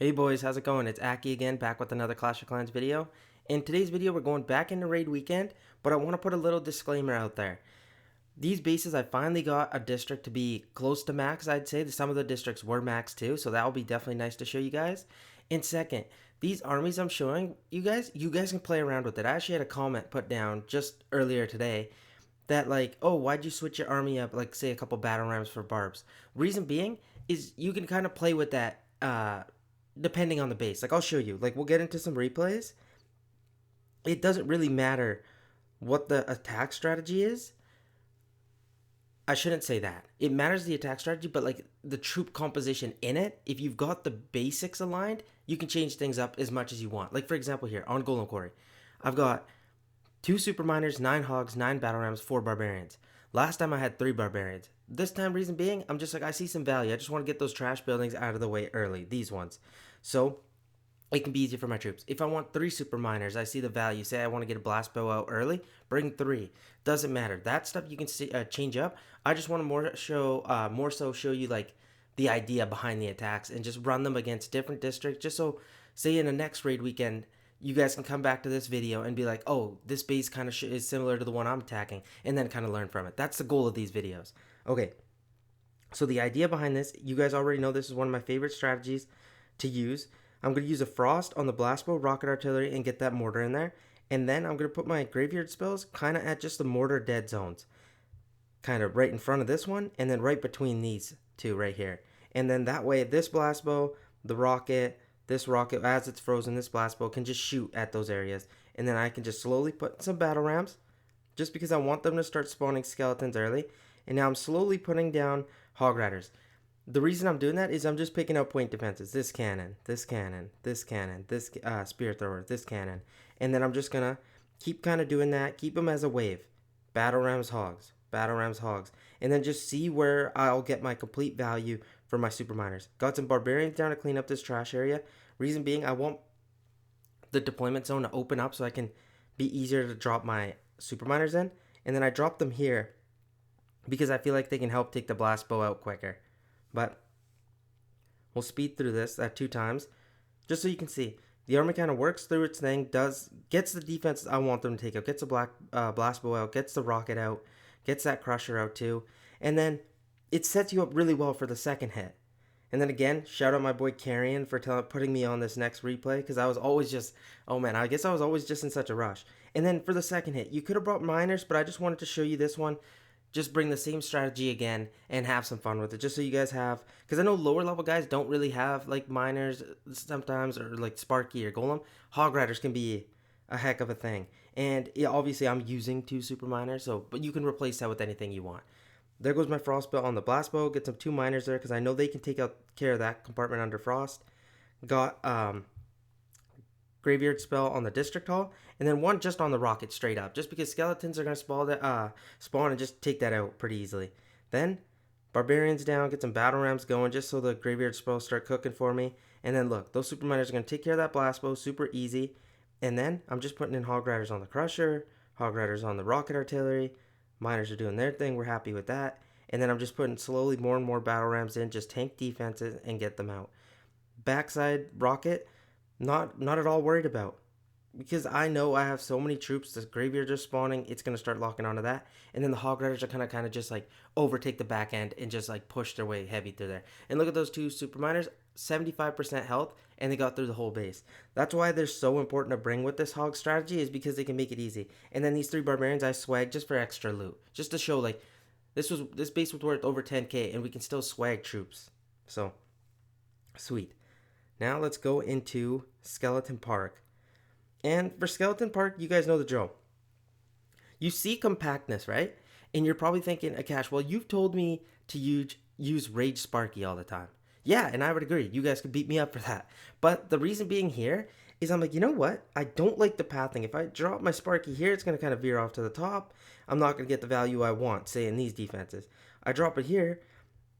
Hey boys, how's it going? It's Aki again, back with another Clash of Clans video. In today's video, we're going back into Raid Weekend, but I want to put a little disclaimer out there. These bases, I finally got a district to be close to max, I'd say. Some of the districts were max too, so that'll be definitely nice to show you guys. And second, these armies I'm showing you guys can play around with it. I actually had a comment put down just earlier today that like, oh, why'd you switch your army up, like say a couple battle rams for barbs? Reason being is you can kind of play with that depending on the base. Like I'll show you. Like we'll get into some replays. It doesn't really matter what the attack strategy is. I shouldn't say that. It matters the attack strategy, but like the troop composition in it, if you've got the basics aligned, you can change things up as much as you want. Like for example here, on Golem Quarry, I've got 2 super miners, 9 hogs, 9 battle rams, 4 barbarians. Last time I had 3 barbarians. This time, reason being, I'm just like, I see some value. I just want to get those trash buildings out of the way early, these ones. So it can be easy for my troops. If I want 3 super miners, I see the value. Say I want to get a blast bow out early, bring 3. Doesn't matter. That stuff you can see, change up. I just want to more so show you like the idea behind the attacks and just run them against different districts. Just so, say in the next raid weekend, you guys can come back to this video and be like, oh, this base kind of is similar to the one I'm attacking, and then kind of learn from it. That's the goal of these videos. Okay, so the idea behind this, you guys already know this is one of my favorite strategies to use. I'm going to use a frost on the blast bow, rocket artillery, and get that mortar in there. And then I'm going to put my graveyard spells kind of at just the mortar dead zones. Kind of right in front of this one, and then right between these two right here. And then that way, this blast bow, the rocket, this rocket, as it's frozen, this blast bow can just shoot at those areas. And then I can just slowly put some battle rams, just because I want them to start spawning skeletons early. And now I'm slowly putting down hog riders. The reason I'm doing that is I'm just picking up point defenses. This cannon, this cannon, this cannon, this spear thrower, this cannon. And then I'm just going to keep kind of doing that. Keep them as a wave. Battle rams, hogs. Battle rams, hogs. And then just see where I'll get my complete value for my super miners. Got some barbarians down to clean up this trash area. Reason being, I want the deployment zone to open up so I can be easier to drop my super miners in. And then I drop them here because I feel like they can help take the blast bow out quicker. But we'll speed through this at 2 times, just so you can see. The army kind of works through its thing, gets the defense I want them to take out, gets the blast bow out, gets the rocket out, gets that crusher out too, and then it sets you up really well for the second hit. And then again, shout out my boy Carrion for putting me on this next replay, because I was always just, oh man, I guess I was always just in such a rush. And then for the second hit, you could have brought miners, but I just wanted to show you this one. Just bring the same strategy again and have some fun with it, just so you guys have, because I know lower level guys don't really have like miners sometimes, or like Sparky or Golem. Hog Riders can be a heck of a thing, and yeah, obviously I'm using 2 super miners, so but you can replace that with anything you want. There goes my frostbow on the blast bow. Get some 2 miners there because I know they can take care of that compartment under frost. Got graveyard spell on the district hall, and then 1 just on the rocket straight up, just because skeletons are going to spawn and just take that out pretty easily. Then barbarians down, get some battle rams going just so the graveyard spells start cooking for me. And then look, those super miners are going to take care of that blast bow super easy. And then I'm just putting in hog riders on the crusher, hog riders on the rocket artillery. Miners are doing their thing, we're happy with that. And then I'm just putting slowly more and more battle rams in, just tank defenses and get them out. Backside rocket, not at all worried about, because I know I have so many troops. The graveyards are spawning, it's going to start locking onto that, and then the hog riders are kind of just like overtake the back end and just like push their way heavy through there. And look at those 2 super miners, 75% health, and they got through the whole base. That's why they're so important to bring with this hog strategy, is because they can make it easy. And then these 3 barbarians I swag just for extra loot, just to show like this base was worth over 10k and we can still swag troops. So sweet. Now let's go into Skeleton Park. And for Skeleton Park, you guys know the drill. You see compactness, right? And you're probably thinking, Akash, well, you've told me to use Rage Sparky all the time. Yeah, and I would agree. You guys could beat me up for that. But the reason being here is I'm like, you know what? I don't like the pathing. If I drop my Sparky here, it's going to kind of veer off to the top. I'm not going to get the value I want, say, in these defenses. I drop it here.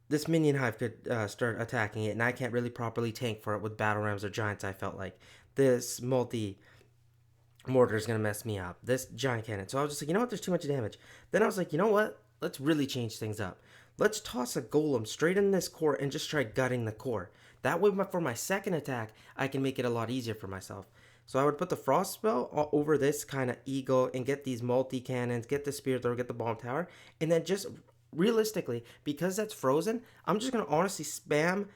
This minion hive could start attacking it, and I can't really properly tank for it with battle rams or giants, I felt like. This multi-mortar is going to mess me up. This giant cannon. So I was just like, you know what? There's too much damage. Then I was like, you know what? Let's really change things up. Let's toss a golem straight in this core and just try gutting the core. That way, for my second attack, I can make it a lot easier for myself. So I would put the frost spell over this kind of eagle and get these multi cannons, get the spear thrower, get the bomb tower, and then just realistically, because that's frozen, I'm just gonna honestly spam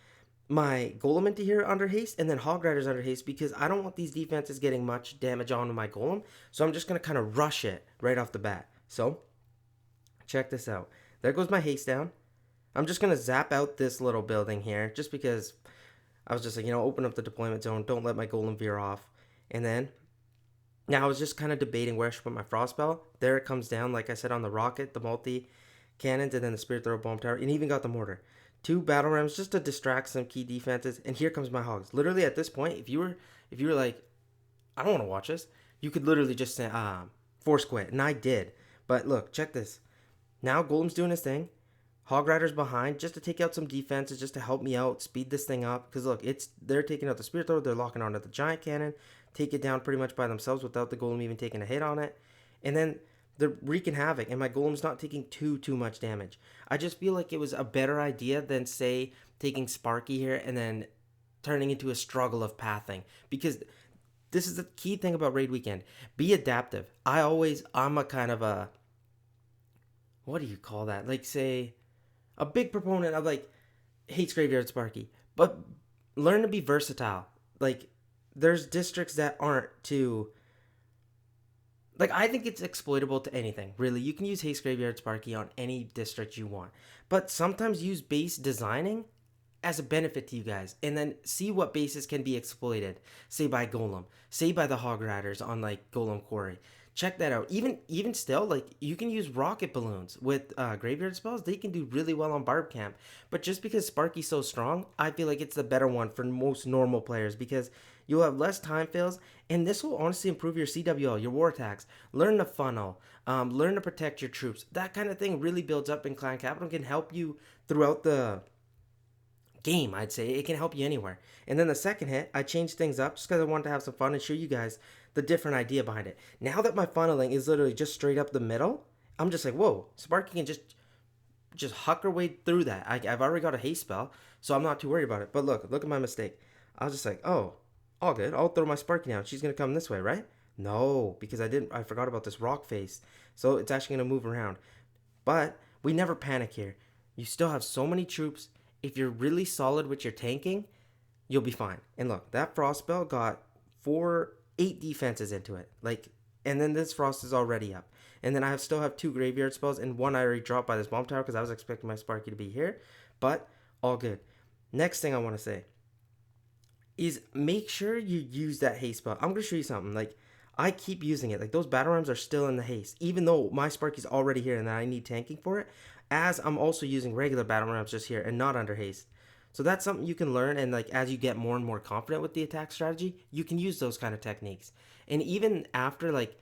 my golem into here under haste and then hog riders under haste because I don't want these defenses getting much damage on my golem. So I'm just gonna kind of rush it right off the bat. So check this out. There goes my haste down. I'm just gonna zap out this little building here just because I was just like, open up the deployment zone. Don't let my golem veer off. And then now I was just kind of debating where I should put my frost spell. There it comes down, like I said, on the rocket, the multi cannons, and then the spirit thrower bomb tower, and even got the mortar. 2 battle rams just to distract some key defenses, and here comes my hogs. Literally at this point, if you were like, I don't want to watch this, you could literally just say, force quit, and I did. But look, check this. Now Golem's doing his thing. Hog Rider's behind just to take out some defenses, just to help me out, speed this thing up. Because look, they're taking out the Spirit Thrower, they're locking onto the Giant Cannon, take it down pretty much by themselves without the Golem even taking a hit on it. And then they're wreaking havoc, and my Golem's not taking too much damage. I just feel like it was a better idea than, say, taking Sparky here and then turning into a struggle of pathing. Because this is the key thing about Raid Weekend. Be adaptive. I'm a kind of a, what do you call that? Like, say, a big proponent of, like, hates Graveyard Sparky. But learn to be versatile. Like, there's districts that aren't too... Like, I think it's exploitable to anything, really. You can use Haste Graveyard Sparky on any district you want. But sometimes use base designing as a benefit to you guys. And then see what bases can be exploited. Say by Golem. Say by the Hog Riders on, like, Golem Quarry. Check that out. Even still, like, you can use rocket balloons with graveyard spells. They can do really well on Barb Camp. But just because Sparky's so strong, I feel like it's the better one for most normal players because you'll have less time fails, and this will honestly improve your CWL, your war attacks. Learn to funnel, learn to protect your troops. That kind of thing really builds up in Clan Capital and can help you throughout the game, I'd say. It can help you anywhere. And then the second hit, I changed things up just because I wanted to have some fun and show you guys the different idea behind it. Now that my funneling is literally just straight up the middle, I'm just like, whoa, Sparky can just huck her way through that. I've already got a haste spell, so I'm not too worried about it. But look at my mistake. I was just like, oh, all good. I'll throw my Sparky down. She's going to come this way, right? No, because I forgot about this rock face. So it's actually going to move around. But we never panic here. You still have so many troops. If you're really solid with your tanking, you'll be fine. And look, that frost spell got 8 defenses into it. Like, and then this frost is already up. And then I still have 2 graveyard spells, and one I already dropped by this bomb tower because I was expecting my Sparky to be here. But all good. Next thing I want to say is make sure you use that haste spell. I'm going to show you something. Like, I keep using it. Like, those battle rams are still in the haste, even though my Sparky's already here and I need tanking for it, as I'm also using regular battle rams just here and not under haste. So that's something you can learn, and like as you get more and more confident with the attack strategy, you can use those kind of techniques. And even after like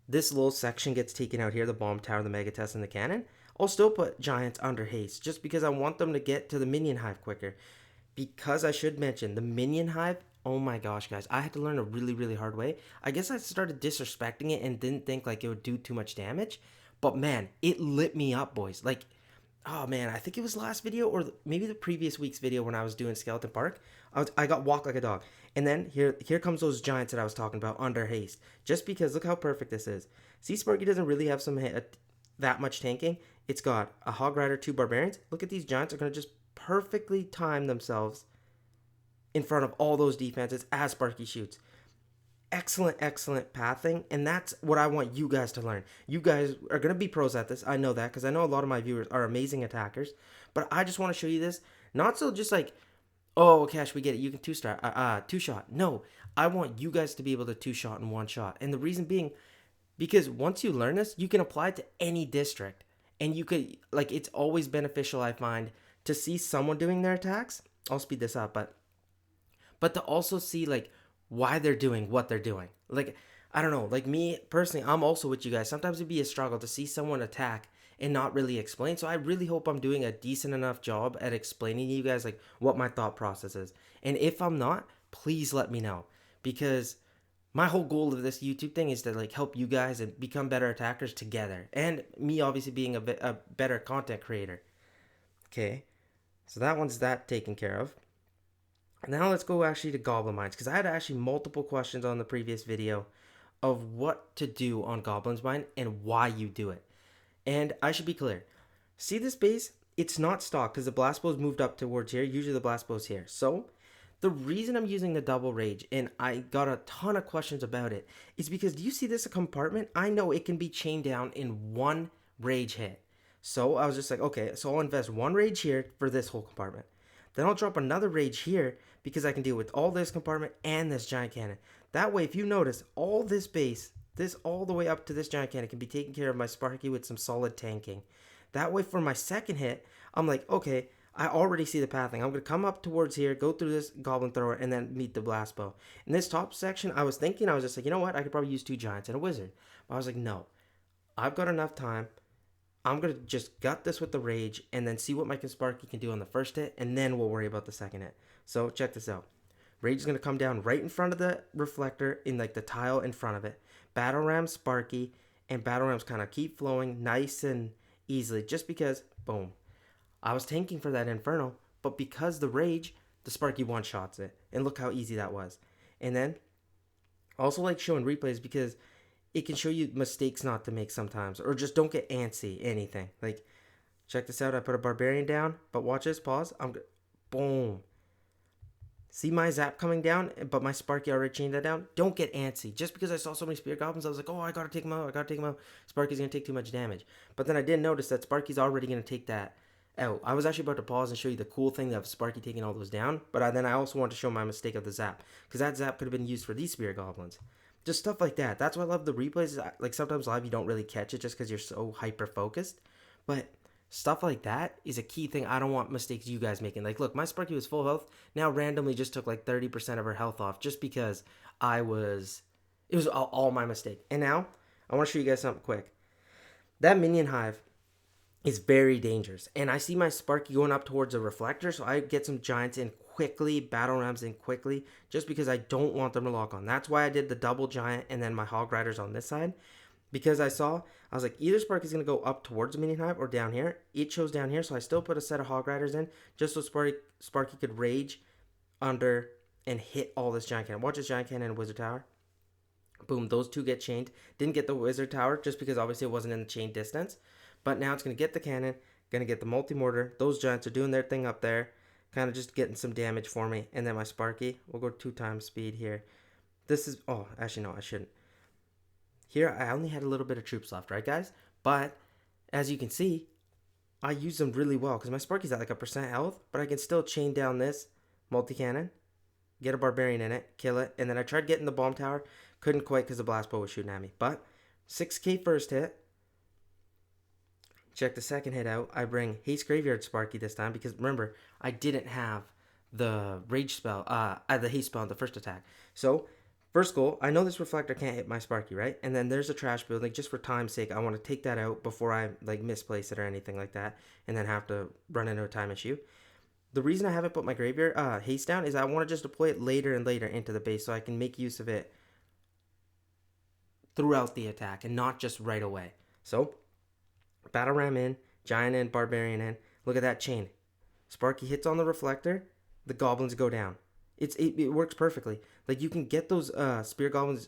this little section gets taken out here, the bomb tower, the mega test, and the cannon, I'll still put giants under haste just because I want them to get to the minion hive quicker. Because I should mention, the minion hive, oh my gosh, guys, I had to learn a really hard way. I guess I started disrespecting it and didn't think like it would do too much damage. But man, it lit me up, boys. Like, oh man, I think it was the last video or maybe the previous week's video when I was doing Skeleton Park. I got walked like a dog. And then here comes those giants that I was talking about under haste. Just because, look how perfect this is. See, Sparky doesn't really have that much tanking. It's got a Hog Rider, 2 Barbarians. Look at these giants are going to just perfectly time themselves in front of all those defenses as Sparky shoots. Excellent pathing, and that's what I want you guys to learn. You guys are going to be pros at this. I know that because I know a lot of my viewers are amazing attackers, but I just want to show you this. Not so just like, oh, Cash, we get it. You can two-shot. No, I want you guys to be able to two-shot in one shot. And the reason being, because once you learn this, you can apply it to any district. And you could, like, it's always beneficial, I find, to see someone doing their attacks. I'll speed this up, but to also see, like, why they're doing what they're doing. Like, I don't know, like me personally, I'm also with you guys. Sometimes it'd be a struggle to see someone attack and not really explain. So I really hope I'm doing a decent enough job at explaining to you guys like what my thought process is. And if I'm not, please let me know, because my whole goal of this YouTube thing is to like help you guys and become better attackers together. And me obviously being a better content creator. Okay, so that one's taken care of. Now let's go actually to Goblin Mines, because I had actually multiple questions on the previous video of what to do on Goblin's Mine and why you do it. And I should be clear. See this base? It's not stock because the blast bow's moved up towards here. Usually the blast bow's here. So the reason I'm using the double rage, and I got a ton of questions about it, is because do you see this compartment? I know it can be chained down in one rage hit. So I was just like, okay, so I'll invest one rage here for this whole compartment. Then I'll drop another rage here because I can deal with all this compartment and this giant cannon. That way, if you notice, all this base, this all the way up to this giant cannon can be taken care of by Sparky with some solid tanking. That way, for my second hit, I'm like, okay, I already see the pathing. I'm going to come up towards here, go through this Goblin Thrower, and then meet the Blast Bow. In this top section, I was thinking, I was just like, you know what? I could probably use 2 Giants and a Wizard. But I was like, no. I've got enough time. I'm going to just gut this with the Rage and then see what my Sparky can do on the first hit, and then we'll worry about the second hit. So, check this out. Rage is going to come down right in front of the reflector in like the tile in front of it. Battle Ram, Sparky, and Battle Rams kind of keep flowing nice and easily just because, boom. I was tanking for that Inferno, but because the Rage, the Sparky one-shots it. And look how easy that was. And then, also like showing replays because it can show you mistakes not to make sometimes. Or just don't get antsy, anything. Like, check this out. I put a Barbarian down, but watch this, pause. Boom. See my zap coming down, but my Sparky already chained that down? Don't get antsy. Just because I saw so many Spirit Goblins, I was like, oh, I gotta take him out. Sparky's gonna take too much damage. But then I didn't notice that Sparky's already gonna take that out. I was actually about to pause and show you the cool thing of Sparky taking all those down, but then I also wanted to show my mistake of the zap, because that zap could have been used for these Spirit Goblins. Just stuff like that. That's why I love the replays. Like, sometimes live you don't really catch it just because you're so hyper-focused. But stuff like that is a key thing. I don't want mistakes you guys making. Like, look, my Sparky was full health. Now randomly just took like 30% of her health off just because it was all my mistake. And now I want to show you guys something quick. That minion hive is very dangerous. And I see my Sparky going up towards a reflector, so I get some giants in quickly, battle rams in quickly, just because I don't want them to lock on. That's why I did the double giant and then my hog riders on this side. Because I was like, either Sparky's going to go up towards the minion hive or down here. It chose down here, so I still put a set of hog riders in, just so Sparky could rage under and hit all this giant cannon. Watch this giant cannon and wizard tower. Boom, those two get chained. Didn't get the wizard tower, just because obviously it wasn't in the chain distance. But now it's going to get the cannon, going to get the multi-mortar. Those giants are doing their thing up there, kind of just getting some damage for me. And then my Sparky, we'll go 2 times speed here. This is, oh, actually no, I shouldn't. Here, I only had a little bit of troops left, right, guys? But, as you can see, I used them really well, because my Sparky's at like 1% health, but I can still chain down this multi-cannon, get a Barbarian in it, kill it, and then I tried getting the bomb tower, couldn't quite because the blast bow was shooting at me. But, 6k first hit. Check the second hit out. I bring Haste Graveyard Sparky this time, because remember, I didn't have the Rage spell, the Haste spell on the first attack. So, first goal, I know this reflector can't hit my Sparky, right? And then there's a trash building. Just for time's sake, I want to take that out before I like misplace it or anything like that, and then have to run into a time issue. The reason I haven't put my graveyard haste down is I want to just deploy it later and later into the base so I can make use of it throughout the attack and not just right away. So, battle ram in, giant in, barbarian in. Look at that chain. Sparky hits on the reflector, the goblins go down. It works perfectly. Like, you can get those spear goblins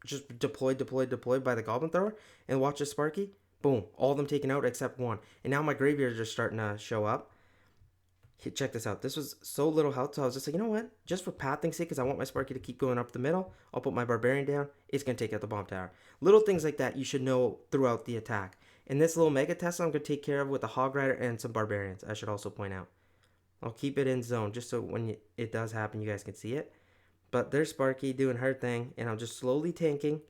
just deployed by the goblin thrower, and watch a Sparky. Boom, all of them taken out except one. And now my graveyards are starting to show up. Check this out. This was so little health, so I was just like, you know what? Just for pathing's sake, because I want my Sparky to keep going up the middle, I'll put my barbarian down. It's going to take out the bomb tower. Little things like that you should know throughout the attack. And this little mega Tesla I'm going to take care of with a hog rider and some barbarians, I should also point out. I'll keep it in zone just so when it does happen, you guys can see it. But there's Sparky doing her thing, and I'm just slowly tanking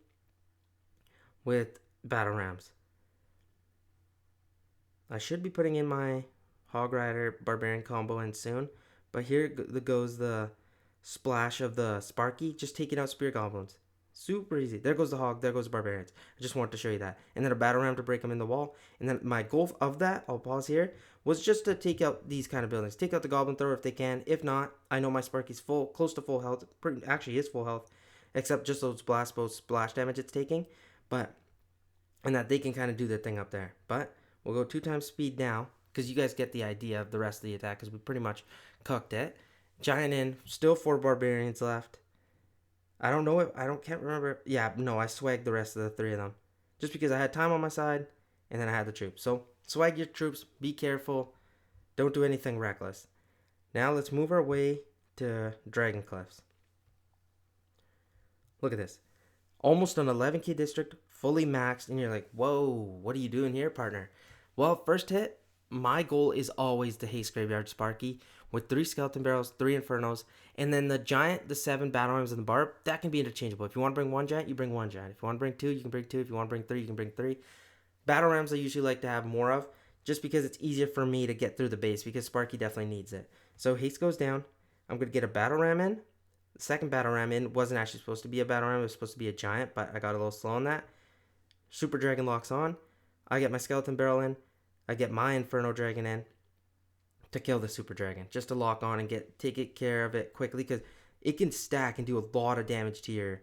with battle rams. I should be putting in my hog rider barbarian combo in soon, but here goes the splash of the Sparky, just taking out spear goblins. Super easy. There goes the hog, there goes the barbarians. I just wanted to show you that. And then a battle ram to break them in the wall. And then my goal of that, I'll pause here, was just to take out these kind of buildings. Take out the goblin thrower if they can. If not, I know my Sparky's close to full health. Actually is full health, except just those blast bow splash damage it's taking. And that they can kind of do their thing up there. But we'll go 2 times speed now, because you guys get the idea of the rest of the attack, because we pretty much cooked it. Giant in, still 4 barbarians left. I don't know I can't remember. Yeah, no, I swagged the rest of the 3 of them. Just because I had time on my side and then I had the troops. So swag your troops, be careful, don't do anything reckless. Now let's move our way to Dragon Cliffs. Look at this. Almost an 11k district, fully maxed, and you're like, whoa, what are you doing here, partner? Well, first hit, my goal is always the Haste Graveyard Sparky with 3 Skeleton Barrels, 3 Infernos, and then the Giant, the 7 Battle Rams, and the Barb, that can be interchangeable. If you want to bring 1 Giant, you bring 1 Giant. If you want to bring 2, you can bring 2. If you want to bring 3, you can bring 3. Battle Rams I usually like to have more of, just because it's easier for me to get through the base, because Sparky definitely needs it. So Haste goes down. I'm going to get a Battle Ram in. The second Battle Ram in wasn't actually supposed to be a Battle Ram. It was supposed to be a Giant, but I got a little slow on that. Super Dragon locks on. I get my Skeleton Barrel in. I get my Inferno Dragon in to kill the Super Dragon, just to lock on and take care of it quickly, because it can stack and do a lot of damage to your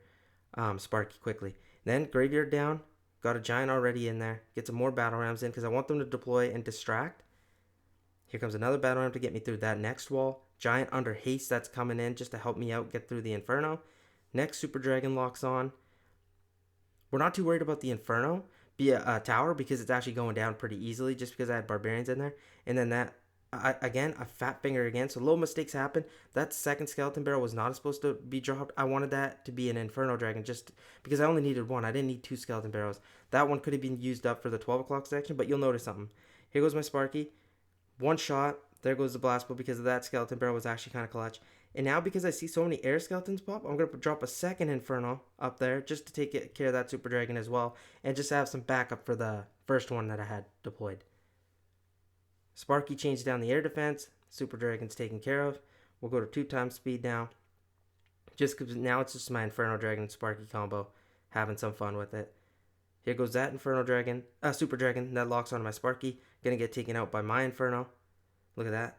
Sparky quickly. Then Graveyard down. Got a Giant already in there. Get some more Battle Rams in because I want them to deploy and distract. Here comes another Battle Ram to get me through that next wall. Giant under haste that's coming in just to help me out get through the Inferno. Next Super Dragon locks on. We're not too worried about the Inferno be a tower because it's actually going down pretty easily just because I had Barbarians in there. And then that, again, a fat finger again. So little mistakes happen. That second Skeleton Barrel was not supposed to be dropped. I wanted that to be an Inferno Dragon just because I only needed 1. I didn't need 2 Skeleton Barrels. That one could have been used up for the 12 o'clock section, but you'll notice something. Here goes my Sparky. 1 shot. There goes the blast bow because of that Skeleton Barrel was actually kind of clutch. And now because I see so many air skeletons pop, I'm going to drop a second Inferno up there just to take care of that Super Dragon as well. And just have some backup for the first one that I had deployed. Sparky changed down the air defense. Super Dragon's taken care of. We'll go to 2 times speed now. Just because now it's just my Inferno Dragon and Sparky combo. Having some fun with it. Here goes that Inferno Dragon. Super Dragon that locks onto my Sparky. Gonna get taken out by my Inferno. Look at that.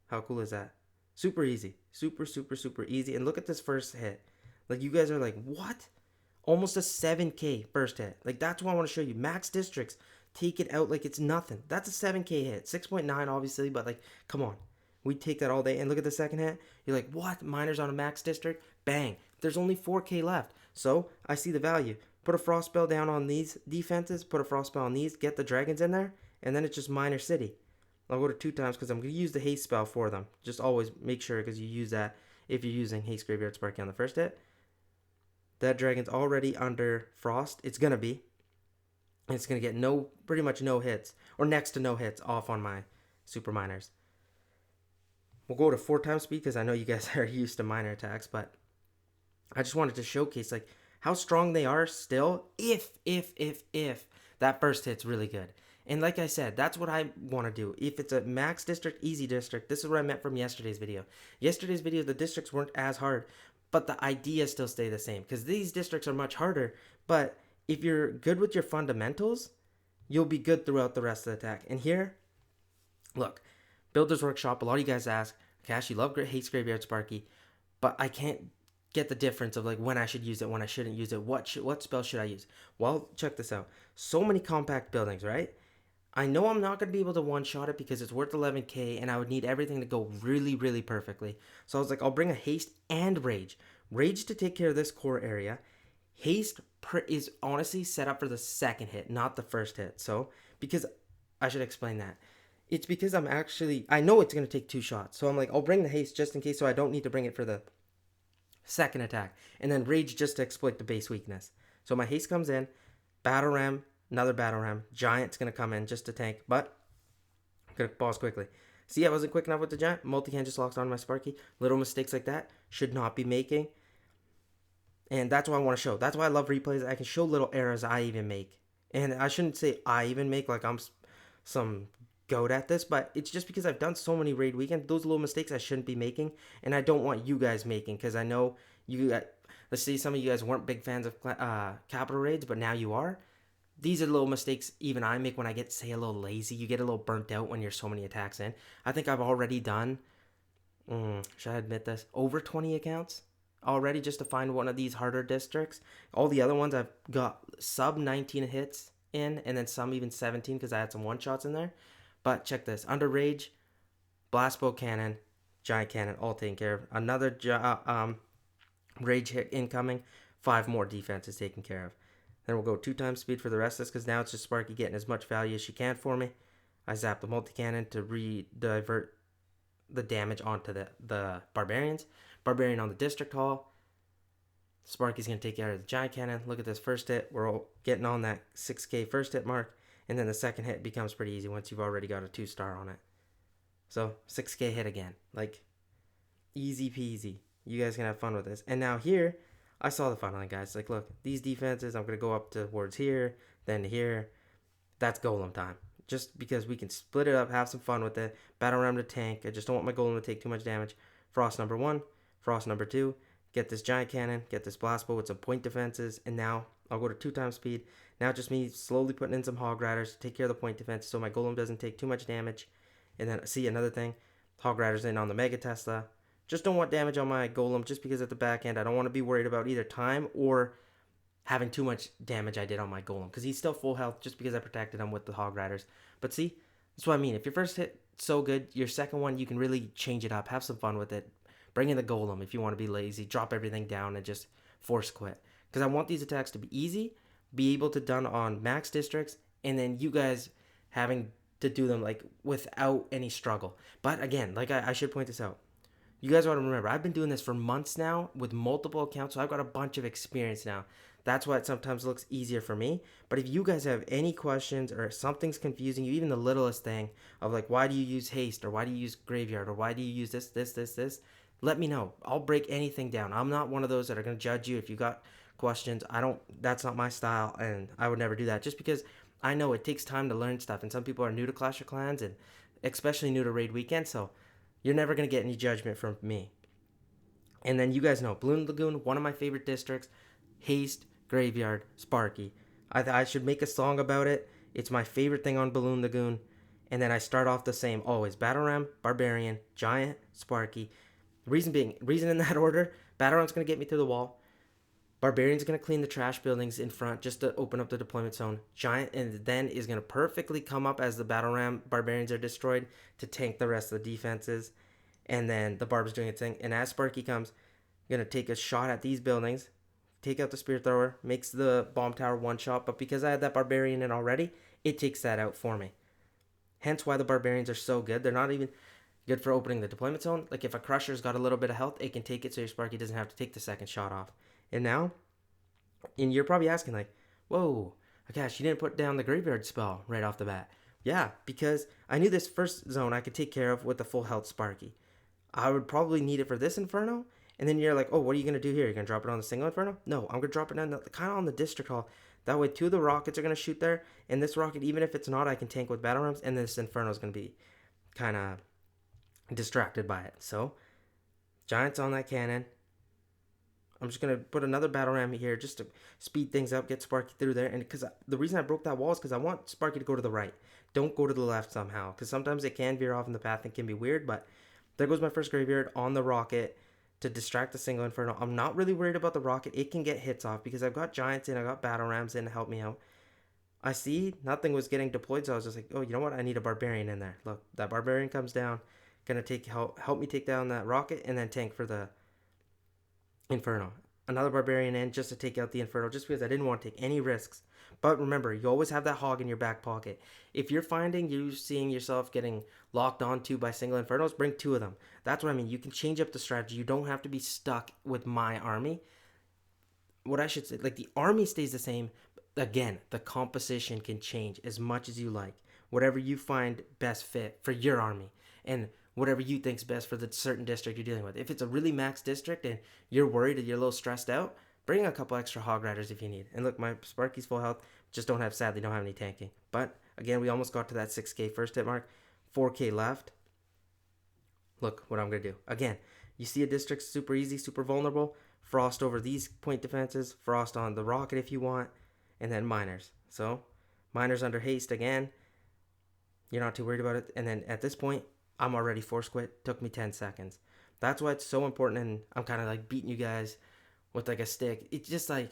How cool is that? Super easy. Super, super, super easy. And look at this first hit. Like, you guys are like, what? Almost a 7k first hit. Like, that's what I want to show you. Max districts. Take it out like it's nothing. That's a 7k hit. 6.9 obviously, but like, come on. We take that all day. And look at the second hit. You're like, what? Miners on a max district? Bang. There's only 4k left. So, I see the value. Put a frost spell down on these defenses. Put a frost spell on these. Get the dragons in there. And then it's just miner city. I'll go to 2 times because I'm going to use the haste spell for them. Just always make sure because you use that if you're using Haste Graveyard Sparky on the first hit. That dragon's already under frost. It's going to be. And it's going to get pretty much no hits. Or next to no hits off on my super miners. We'll go to 4 times speed because I know you guys are used to miner attacks. But I just wanted to showcase like how strong they are still if that first hit's really good. And like I said, that's what I want to do. If it's a max district, easy district, this is what I meant from yesterday's video. Yesterday's video, the districts weren't as hard, but the ideas still stay the same. Because these districts are much harder, but if you're good with your fundamentals, you'll be good throughout the rest of the attack. And here, look, Builder's Workshop, a lot of you guys ask, Cash, you love Haste Graveyard Sparky, but I can't get the difference of like when I should use it, when I shouldn't use it, what spell should I use? Well, check this out. So many compact buildings, right? I know I'm not going to be able to one-shot it because it's worth 11k and I would need everything to go really, really perfectly. So I was like, I'll bring a Haste and Rage. Rage to take care of this core area. Haste is honestly set up for the second hit, not the first hit. So, because I should explain that. It's because I know it's going to take 2 shots. So I'm like, I'll bring the Haste just in case so I don't need to bring it for the second attack. And then Rage just to exploit the base weakness. So my Haste comes in, Battle Ram, another Battle Ram. Giant's going to come in just to tank, but I'm going to pause quickly. See, I wasn't quick enough with the Giant. Multi-hand just locks on my Sparky. Little mistakes like that should not be making. And that's what I want to show. That's why I love replays. I can show little errors I even make. And I shouldn't say I even make like I'm some goat at this, but it's just because I've done so many raid weekends. Those little mistakes I shouldn't be making, and I don't want you guys making because I know you. Let's say some of you guys weren't big fans of capital raids, but now you are. These are little mistakes even I make when I get, say, a little lazy. You get a little burnt out when you're so many attacks in. I think I've already done, should I admit this, over 20 accounts already just to find one of these harder districts. All the other ones I've got sub 19 hits in, and then some even 17 because I had some one-shots in there. But check this. Under Rage, Blast Bow Cannon, giant cannon, all taken care of. Another rage hit incoming, 5 more defenses taken care of. Then we'll go 2 times speed for the rest of this, because now it's just Sparky getting as much value as she can for me. I zap the multi-cannon to divert the damage onto the Barbarians. Barbarian on the District Hall. Sparky's going to take care of the giant cannon. Look at this first hit. We're all getting on that 6k first hit mark. And then the second hit becomes pretty easy once you've already got a 2-star on it. So 6k hit again. Like, easy peasy. You guys can have fun with this. And now here, I saw the funneling, guys. Like, look, these defenses, I'm going to go up towards here, then here. That's Golem time. Just because we can split it up, have some fun with it. Battle ram to tank. I just don't want my Golem to take too much damage. Frost number 1, Frost number 2. Get this giant cannon, get this blast bow with some point defenses, and now I'll go to 2 times speed. Now it's just me slowly putting in some hog riders to take care of the point defense so my Golem doesn't take too much damage. And then, see, another thing, hog riders in on the Mega Tesla. Just don't want damage on my Golem just because at the back end I don't want to be worried about either time or having too much damage I did on my Golem, because he's still full health just because I protected him with the hog riders. But see, that's what I mean. If your first hit so good, your second one you can really change it up, have some fun with it. Bring in the Golem if you want to be lazy. Drop everything down and just force quit. Because I want these attacks to be easy, be able to done on max districts, and then you guys having to do them like without any struggle. But again, like I should point this out. You guys want to remember, I've been doing this for months now with multiple accounts, so I've got a bunch of experience now. That's why it sometimes looks easier for me. But if you guys have any questions or something's confusing you, even the littlest thing of like, why do you use haste, or why do you use graveyard, or why do you use this, let me know. I'll break anything down. I'm not one of those that are going to judge you if you got questions. That's not my style, and I would never do that just because I know it takes time to learn stuff, and some people are new to Clash of Clans and especially new to Raid Weekend, so you're never going to get any judgment from me. And then you guys know, Balloon Lagoon, one of my favorite districts, haste, graveyard, Sparky. I should make a song about it. It's my favorite thing on Balloon Lagoon. And then I start off the same always. Battle Ram, Barbarian, Giant, Sparky. Reason in that order, Battle Ram's going to get me through the wall. Barbarian's going to clean the trash buildings in front just to open up the deployment zone. Giant and then is going to perfectly come up as the Battle Ram Barbarians are destroyed to tank the rest of the defenses. And then the Barb's doing its thing. And as Sparky comes, going to take a shot at these buildings. Take out the Spear Thrower. Makes the Bomb Tower one shot. But because I had that Barbarian in already, it takes that out for me. Hence why the Barbarians are so good. They're not even good for opening the deployment zone. Like if a Crusher's got a little bit of health, it can take it so your Sparky doesn't have to take the second shot off. And now, and you're probably asking like, whoa, gosh, you didn't put down the Graveyard spell right off the bat. Yeah, because I knew this first zone I could take care of with the full health Sparky. I would probably need it for this Inferno. And then you're like, oh, what are you going to do here? You're going to drop it on the single Inferno? No, I'm going to drop it on kind of on the District Hall. That way 2 of the rockets are going to shoot there. And this rocket, even if it's not, I can tank with Battle Rams. And this Inferno is going to be kind of distracted by it. So, Giants on that cannon. I'm just going to put another Battle Ram here just to speed things up, get Sparky through there. And because the reason I broke that wall is because I want Sparky to go to the right. Don't go to the left somehow. Because sometimes it can veer off in the path and can be weird. But there goes my first Graveyard on the rocket to distract the single Inferno. I'm not really worried about the rocket. It can get hits off because I've got Giants in. I've got Battle Rams in to help me out. I see nothing was getting deployed. So I was just like, oh, you know what? I need a Barbarian in there. Look, that Barbarian comes down. Going to help me take down that rocket and then tank for the Inferno. Another Barbarian in just to take out the Inferno just because I didn't want to take any risks. But remember, you always have that hog in your back pocket. If you're seeing yourself getting locked onto by single Infernos, bring 2 of them. That's what I mean. You can change up the strategy. You don't have to be stuck with my army. What I should say, like the army stays the same. Again, the composition can change as much as you like. Whatever you find best fit for your army. And whatever you think's best for the certain district you're dealing with. If it's a really max district and you're worried and you're a little stressed out, bring a couple extra hog riders if you need. And look, my Sparky's full health, sadly don't have any tanking. But again, we almost got to that 6k first hit mark, 4k left. Look what I'm going to do. Again, you see a district super easy, super vulnerable. Frost over these point defenses, Frost on the rocket if you want, and then Miners. So, Miners under haste again. You're not too worried about it. And then at this point, I'm already force quit. Took me 10 seconds. That's why it's so important, and I'm kind of like beating you guys with like a stick. It's just like,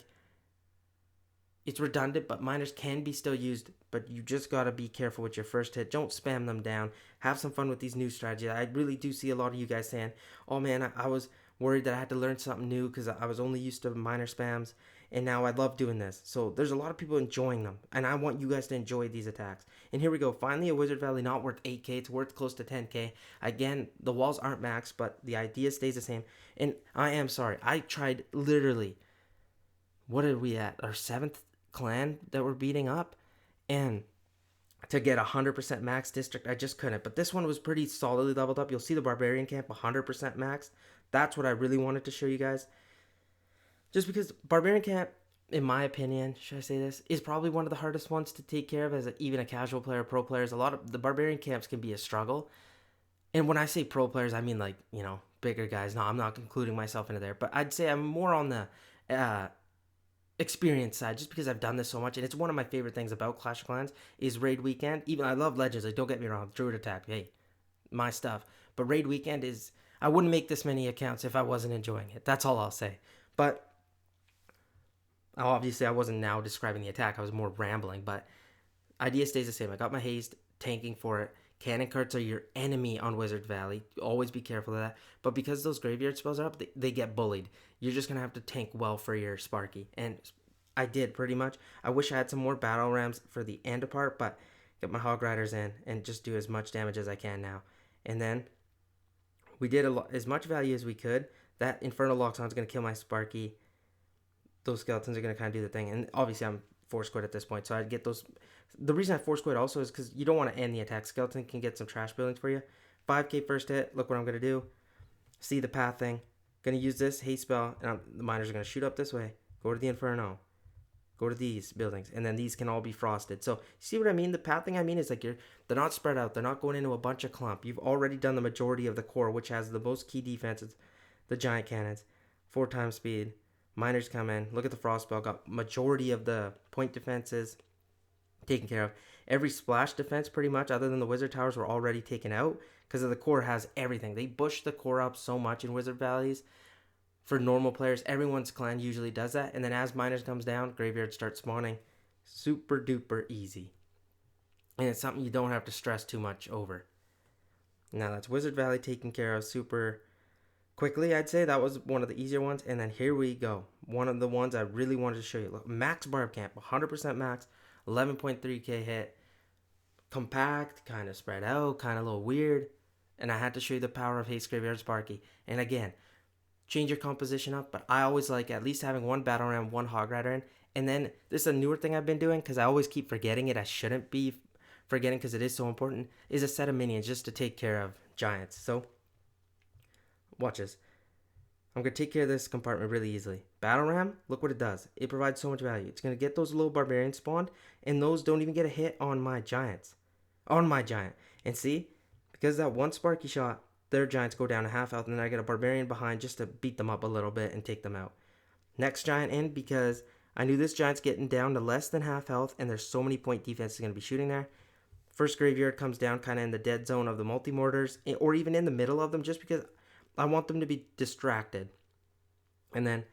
it's redundant, but miners can be still used. But you just gotta be careful with your first hit. Don't spam them down. Have some fun with these new strategies. I really do see a lot of you guys saying, "Oh man, I was worried that I had to learn something new because I was only used to miner spams, and now I love doing this." So there's a lot of people enjoying them, and I want you guys to enjoy these attacks. And here we go. Finally, a Wizard Valley not worth 8k. It's worth close to 10k. Again, the walls aren't maxed, but the idea stays the same. And I am sorry. I tried literally. What are we at? Our 7th clan that we're beating up, and to get 100% max district, I just couldn't. But this one was pretty solidly leveled up. You'll see the Barbarian camp 100% max. That's what I really wanted to show you guys. Just because Barbarian camp, in my opinion, should I say this, is probably one of the hardest ones to take care of as even a casual player, pro players. A lot of the Barbarian camps can be a struggle. And when I say pro players, I mean like, bigger guys. No, I'm not including myself into there. But I'd say I'm more on the experience side, just because I've done this so much, and it's one of my favorite things about Clash of Clans is raid weekend. Even I love Legends, like, don't get me wrong, Druid attack, hey, my stuff. But raid weekend is, I wouldn't make this many accounts if I wasn't enjoying it. That's all I'll say. But obviously I wasn't now describing the attack, I was more rambling, but idea stays the same. I got my haste, tanking for it. Cannon carts are your enemy on Wizard Valley. Always be careful of that. But because those graveyard spells are up, they get bullied. You're just going to have to tank well for your Sparky. And I did pretty much. I wish I had some more battle rams for the end part, but get my Hog Riders in and just do as much damage as I can now. And then we did as much value as we could. That Infernal Loxodon is going to kill my Sparky. Those skeletons are going to kind of do the thing. And obviously I'm 4-squid at this point, so I'd get those. The reason I 4-squid also is because you don't want to end the attack. Skeleton can get some trash buildings for you. 5k first hit. Look what I'm going to do. See the path thing. Going to use this haste spell, and the miners are going to shoot up this way. Go to the Inferno. Go to these buildings, and then these can all be frosted. So see what I mean? The path thing I mean is like they're not spread out. They're not going into a bunch of clump. You've already done the majority of the core, which has the most key defenses. The giant cannons, 4 times speed. Miners come in. Look at the frost spell. Got majority of the point defenses taken care of. Every splash defense pretty much other than the wizard towers were already taken out because of the core has everything. They bush the core up so much in Wizard Valleys. For normal players, everyone's clan usually does that. And then as miners comes down, graveyards start spawning. Super duper easy. And it's something you don't have to stress too much over. Now that's Wizard Valley taken care of super quickly. I'd say that was one of the easier ones. And then here we go. One of the ones I really wanted to show you. Look, max Barb Camp, 100% max. 11.3k hit, compact, kind of spread out, kind of a little weird, and I had to show you the power of Haste Graveyard Sparky. And again, change your composition up, but I always like at least having one Battle Ram, one Hog Rider in, and then this is a newer thing I've been doing because I always keep forgetting it. I shouldn't be forgetting because it is so important, is a set of minions just to take care of giants. So, watch this. I'm going to take care of this compartment really easily. Battle Ram, look what it does. It provides so much value. It's going to get those little barbarians spawned, and those don't even get a hit on my giants. On my giant. And see, because that one Sparky shot, their giants go down to half health, and then I get a barbarian behind just to beat them up a little bit and take them out. Next giant in, because I knew this giant's getting down to less than half health, and there's so many point defenses going to be shooting there. First graveyard comes down kind of in the dead zone of the multi-mortars, or even in the middle of them, just because I want them to be distracted. And then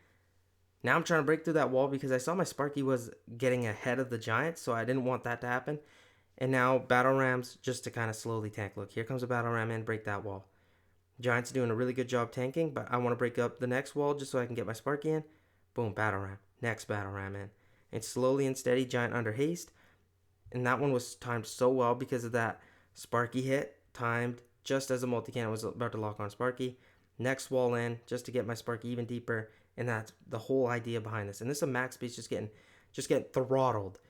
now I'm trying to break through that wall because I saw my Sparky was getting ahead of the giants, so I didn't want that to happen. And now battle rams just to kind of slowly tank. Look, here comes a battle ram in, break that wall. Giants doing a really good job tanking, but I want to break up the next wall just so I can get my Sparky in. Boom, battle ram. Next battle ram in. And slowly and steady, giant under haste. And that one was timed so well because of that Sparky hit, timed just as the multi-cannon was about to lock on Sparky. Next wall in just to get my Sparky even deeper, and that's the whole idea behind this. And this is a max base just getting throttled,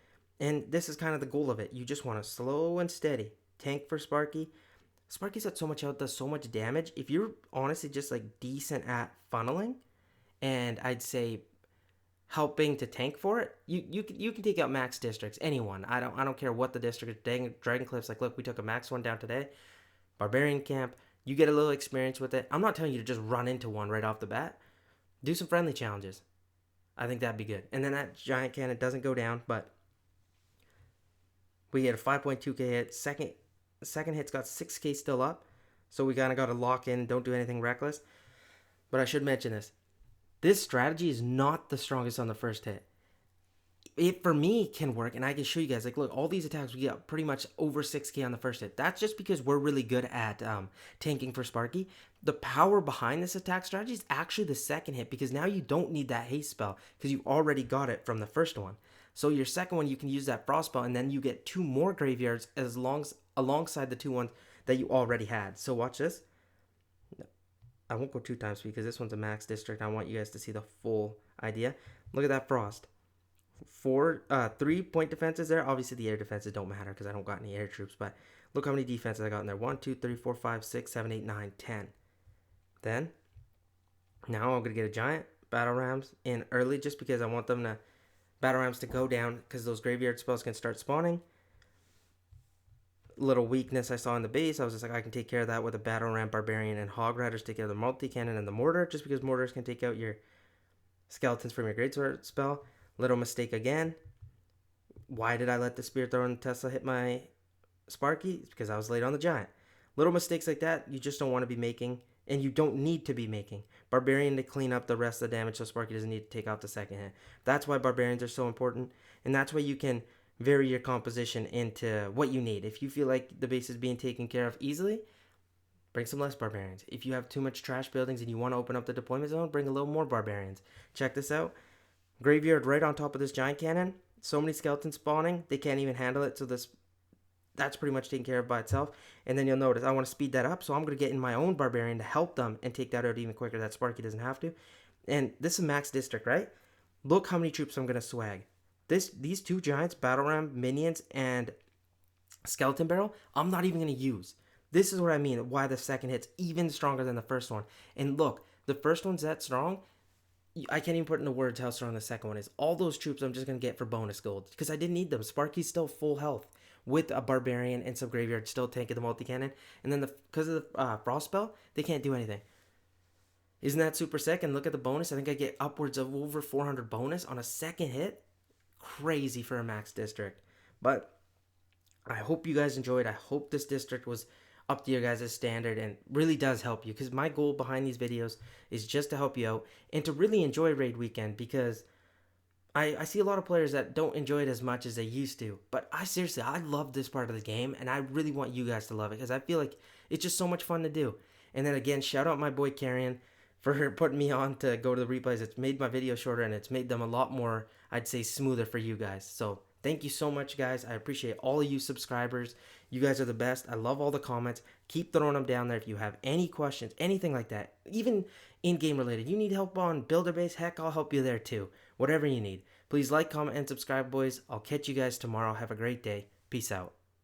and this is kind of the goal of it. You just want to slow and steady tank for Sparky. Sparky's got so much out, does so much damage. If you're honestly just like decent at funneling, and I'd say helping to tank for it, you can take out max districts. Anyone, I don't care what the district is. Dragon Cliffs, like look, we took a max one down today. Barbarian Camp. You get a little experience with it. I'm not telling you to just run into one right off the bat. Do some friendly challenges. I think that'd be good. And then that giant cannon doesn't go down, but we get a 5.2k hit. Second hit's got 6k still up. So we kind of got to lock in. Don't do anything reckless. But I should mention this. This strategy is not the strongest on the first hit. it for me can work, and I can show you guys. Like, look, all these attacks we get pretty much over 6k on the first hit. That's just because we're really good at tanking for Sparky. The power behind this attack strategy is actually the second hit, because now you don't need that haste spell because you already got it from the first one. So your second one, you can use that frost spell, and then you get 2 more graveyards alongside the 2 ones that you already had. So watch this. I won't go 2 times because this one's a max district. I want you guys to see the full idea. Look at that frost. 3-point defenses there. Obviously the air defenses don't matter because I don't got any air troops, but look how many defenses I got in there. 1, 2, 3, 4, 5, 6, 7, 8, 9, 10. Then now I'm gonna get a giant battle rams in early just because I want them to battle rams to go down because those graveyard spells can start spawning. Little weakness I saw in the base, I was just like, I can take care of that with a battle ram, barbarian, and hog riders. Take care of the multi cannon and the mortar, just because mortars can take out your skeletons from your greatsword spell. Little mistake again. Why did I let the spear thrower and Tesla hit my Sparky? It's because I was late on the giant. Little mistakes like that you just don't want to be making, and you don't need to be making. Barbarian to clean up the rest of the damage so Sparky doesn't need to take out the second hit. That's why barbarians are so important, and that's why you can vary your composition into what you need. If you feel like the base is being taken care of easily, bring some less barbarians. If you have too much trash buildings and you want to open up the deployment zone, bring a little more barbarians. Check this out. Graveyard right on top of this giant cannon. So many skeletons spawning, they can't even handle it. So that's pretty much taken care of by itself. And then you'll notice I want to speed that up, so I'm going to get in my own barbarian to help them and take that out even quicker. That Sparky doesn't have to. And this is max district, right? Look how many troops I'm going to swag. These 2 giants, battle ram, minions, and skeleton barrel, I'm not even going to use. This is what I mean, why the second hit's even stronger than the first one. And look, the first one's that strong, I can't even put into words how strong the second one is. All those troops I'm just going to get for bonus gold because I didn't need them. Sparky's still full health with a barbarian and some graveyard still tanking the multi-cannon. And then because of the frost spell, they can't do anything. Isn't that super sick? And look at the bonus. I think I get upwards of over 400 bonus on a second hit. Crazy for a max district. But I hope you guys enjoyed. I hope this district was up to your guys' standard and really does help you, because my goal behind these videos is just to help you out and to really enjoy raid weekend, because I see a lot of players that don't enjoy it as much as they used to, but I love this part of the game, and I really want you guys to love it because I feel like it's just so much fun to do. And then again, shout out my boy Carrion for putting me on to go to the replays. It's made my videos shorter and it's made them a lot more, I'd say, smoother for you guys. So thank you so much, guys. I appreciate all of you subscribers. You guys are the best. I love all the comments. Keep throwing them down there if you have any questions, anything like that. Even in-game related. You need help on builder base? Heck, I'll help you there too. Whatever you need. Please like, comment, and subscribe, boys. I'll catch you guys tomorrow. Have a great day. Peace out.